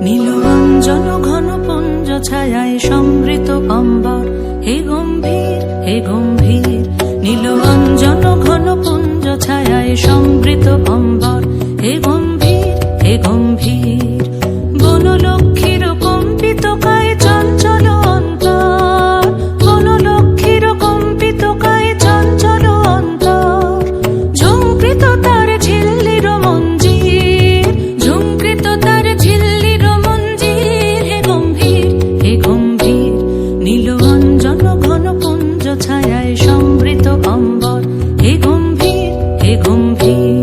নীলরঞ্জন ঘন পুঞ্জ ছায়ায় সমৃত অম্বর, হে গম্ভীর হে গম্ভীর। নীলরঞ্জন ঘন পুঞ্জ ছায়ায় সমৃত অম্বর, হে গম্ভীর হে গম্ভীর। বনলক্ষ্মীর কম্পিত কায় চঞ্চল অন্তর, বনলক্ষ্মীর কম্পিত কায় চঞ্চল অন্তর। ঝুঙ্কৃত তার ঝিল্লির মঞ্জির, ঝুঙ্কৃত তার ঝিল্লির মঞ্জির, হে গম্ভীর হে গম্ভীর। নীলরঞ্জন ঘন পুঞ্জ ছায়ায় সমৃত অম্বর, হে গম্ভীর হে গম্ভীর।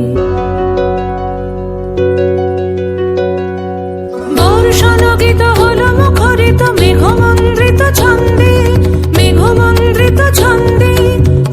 বর্ষণগীত হল মুখরিত মেঘমন্দ্রিত ছন্দে, মেঘমন্দ্রিত ছন্দে।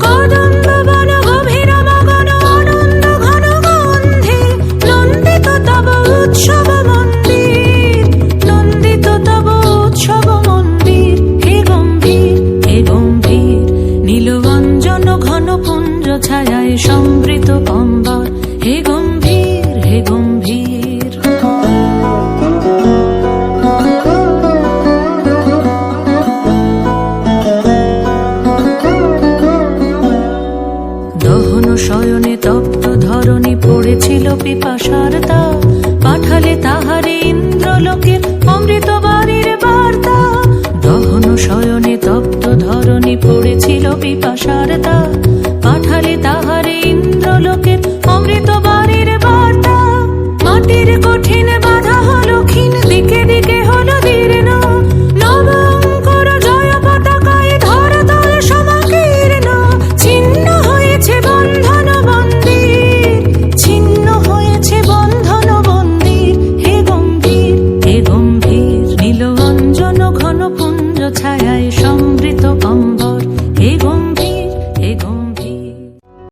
কদম্ব বন গভীর মগন আনন্দ ঘন গন্ধে, নন্দিত তব উৎসব মন্দির, নন্দিত তব উৎসব মন্দির, হে গম্ভীর হে গম্ভীর। নীলরঞ্জন ঘন পুঞ্জ ছায়ায় সমৃত অম্বর, হে গম্ভীর হে গম্ভীর। দহন শয়নে তপ্ত ধরণী পড়েছিল পিপাসার তাপ, পাঠালে তাহারে ইন্দ্রলোকের অমৃত বাড়ির বার্তা। দহন শয়নে তপ্ত ধরণী পড়েছিল পিপাসার তাপ, পাঠালে তাহারে ইন্দ্রলোকের অমৃত বাড়ির বার্তা। মাটির কঠিন বাধা হলো ক্ষীণ, দিকে দিকে হলো দীর্ণ, নবঙ্কর জয় পতাকায় ধরাতল সমাকীর্ণ। ছিন্ন হয়েছে বন্ধন মন্দির, ছিন্ন হয়েছে বন্ধন মন্দির, হে গম্ভীর হে গম্ভীর। নীলরঞ্জন ঘন পুঞ্জ ছায়ায়